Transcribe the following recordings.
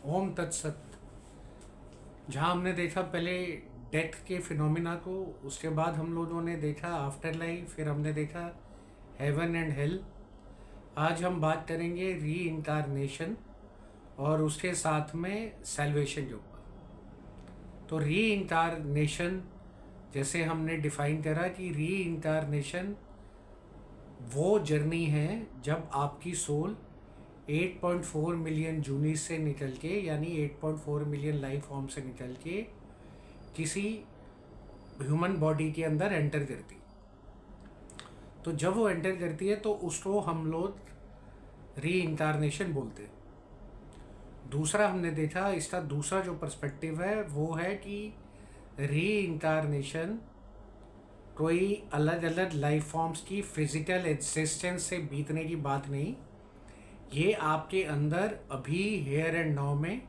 ओम तत्सत। जहाँ हमने देखा पहले डेथ के फिनोमिना को, उसके बाद हम लोगों ने देखा आफ्टर लाइफ, फिर हमने देखा हेवन एंड हेल। आज हम बात करेंगे री इंकारनेशन और उसके साथ में सैल्वेशन के ऊपर। तो री इंकारनेशन जैसे हमने डिफाइन करा कि री इंकारनेशन वो जर्नी है जब आपकी सोल 8.4 मिलियन जूनीस से निकल के, यानी 8.4 मिलियन लाइफ फॉर्म से निकल के किसी ह्यूमन बॉडी के अंदर एंटर करती। तो जब वो एंटर करती है तो उसको हम लोग री इंकारनेशन बोलते हैं। दूसरा हमने देखा, इसका दूसरा जो पर्सपेक्टिव है वो है कि री इंकारनेशन कोई अलग अलग लाइफ फॉर्म्स की फिजिकल एग्जिस्टेंस से बीतने की बात नहीं। ये आपके अंदर अभी हेयर एंड नाउ में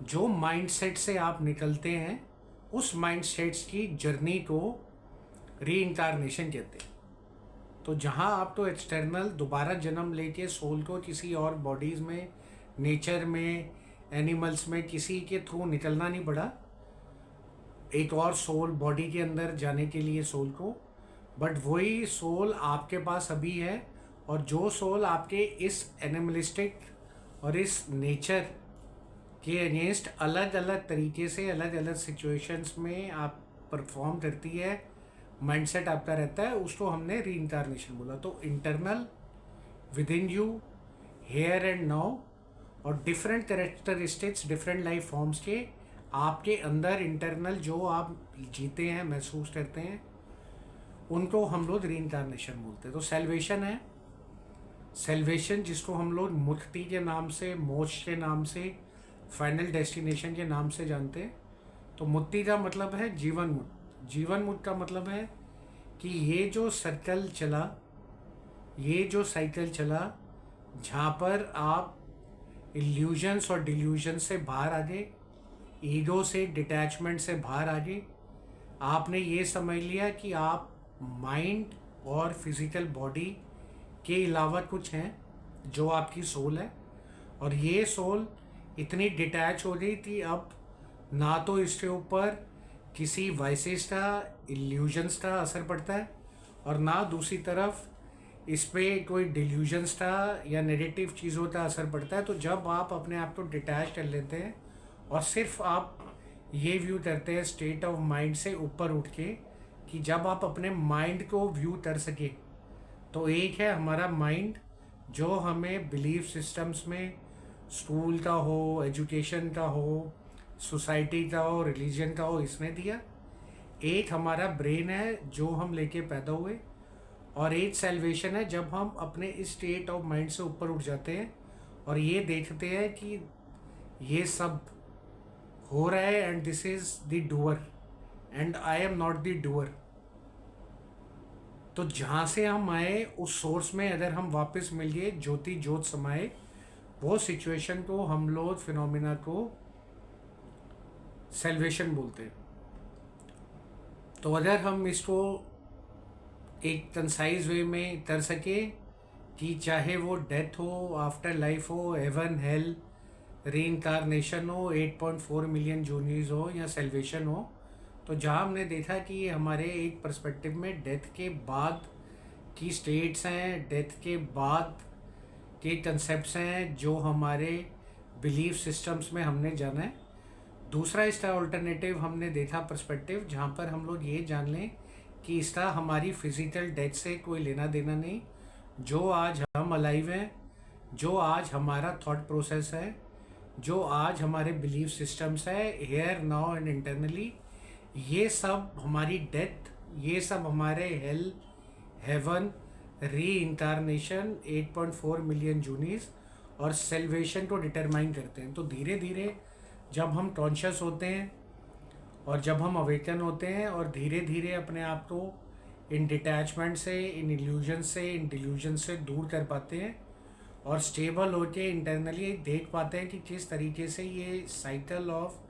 जो माइंडसेट से आप निकलते हैं, उस माइंडसेट्स की जर्नी को री इंकारनेशन कहते हैं। तो जहाँ आप तो एक्सटर्नल दोबारा जन्म लेके सोल को किसी और बॉडीज़ में, नेचर में, एनिमल्स में किसी के थ्रू निकलना नहीं पड़ा एक और सोल बॉडी के अंदर जाने के लिए सोल को, बट वही सोल आपके पास अभी है। और जो सोल आपके इस एनिमलिस्टिक और इस नेचर के अगेंस्ट अलग अलग तरीके से अलग अलग सिचुएशंस में आप परफॉर्म करती है, माइंडसेट आपका रहता है, उसको हमने री इंकारनेशन बोला। तो internal, within you, here and now, और different characteristics different life forms के आपके अंदर इंटरनल जो आप जीते हैं, महसूस करते हैं, उनको हम लोग री इंकारनेशन बोलते हैं। तो सेल्वेशन है, सेल्वेशन जिसको हम लोग मुक्ति के नाम से, मोक्ष के नाम से, फाइनल डेस्टिनेशन के नाम से जानते हैं। तो मुक्ति का मतलब है जीवन मुक्त। जीवन मुक्त का मतलब है कि ये जो सर्कल चला, ये जो साइकिल चला, जहाँ पर आप इल्यूजन्स और डिल्यूजन से बाहर आ गए, ईगो से, डिटैचमेंट से बाहर आ गए, आपने ये समझ लिया कि आप माइंड और फिजिकल बॉडी के अलावा कुछ हैं, जो आपकी सोल है। और ये सोल इतनी डिटैच हो गई थी अब ना तो इसके ऊपर किसी वाइसेस का, इल्यूजन्स का असर पड़ता है, और ना दूसरी तरफ इस पर कोई डिल्यूजन्स का या नेगेटिव चीज़ों का असर पड़ता है। तो जब आप अपने आप को डिटैच कर लेते हैं और सिर्फ आप ये व्यू करते हैं स्टेट ऑफ माइंड से ऊपर उठ के, कि जब आप अपने माइंड को व्यू कर सके, तो एक है हमारा माइंड जो हमें बिलीफ सिस्टम्स में, स्कूल का हो, एजुकेशन का हो, सोसाइटी का हो, रिलीजन का हो, इसने दिया। एक हमारा ब्रेन है जो हम लेके पैदा हुए, और एक सेल्वेशन है जब हम अपने इस स्टेट ऑफ माइंड से ऊपर उठ जाते हैं और ये देखते हैं कि ये सब हो रहा है and this is the doer and I am not the doer. तो जहाँ से हम आए उस सोर्स में अगर हम वापस मिल गए, ज्योति ज्योत समाए, वो सिचुएशन को हम लोग, फिनोमिना को सेल्वेशन बोलते हैं। तो अगर हम इसको एक कंसाइज वे में कर सके कि चाहे वो डेथ हो, आफ्टर लाइफ हो, हेवन हेल, री इंकारनेशन हो, 8.4 मिलियन जूनीज हो, या सेल्वेशन हो, तो जहाँ हमने देखा कि ये हमारे एक पर्सपेक्टिव में डेथ के बाद की स्टेट्स हैं, डेथ के बाद के कंसेप्ट्स हैं जो हमारे बिलीफ सिस्टम्स में हमने जाना है। दूसरा इसका ऑल्टरनेटिव हमने देखा पर्सपेक्टिव, जहाँ पर हम लोग ये जान लें कि इसका हमारी फिजिकल डेथ से कोई लेना देना नहीं। जो आज हम अलाइव हैं, जो आज हमारा थॉट प्रोसेस है, जो आज हमारे बिलीफ सिस्टम्स है, हेयर नाउ एंड इंटरनली, ये सब हमारी डेथ, ये सब हमारे हेल, हेवन, री इंकारनेशन, 8.4 मिलियन जूनीस और सेल्वेशन को डिटरमाइन करते हैं। तो धीरे धीरे जब हम कॉन्शियस होते हैं और जब हम अवेकन होते हैं और धीरे धीरे अपने आप को इन डिटैचमेंट से, इन इल्यूजन से, इन डिल्यूजन से दूर कर पाते हैं और स्टेबल होके इंटरनली देख पाते हैं कि किस तरीके से ये साइकिल ऑफ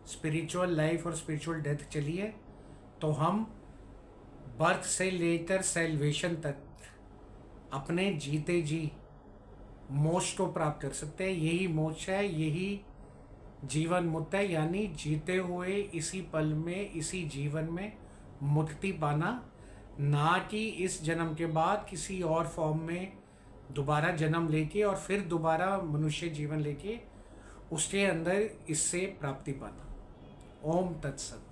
स्पिरिचुअल लाइफ और स्पिरिचुअल डेथ चली है, तो हम बर्थ से लेकर सेल्वेशन तक अपने जीते जी मोक्ष को प्राप्त कर सकते हैं। यही मोक्ष है, यही जीवन मुक्त है, यानी जीते हुए इसी पल में, इसी जीवन में मुक्ति पाना, ना कि इस जन्म के बाद किसी और फॉर्म में दोबारा जन्म लेके और फिर दोबारा मनुष्य जीवन लेके उसके अंदर इससे प्राप्ति पाना। ओम तत्सत।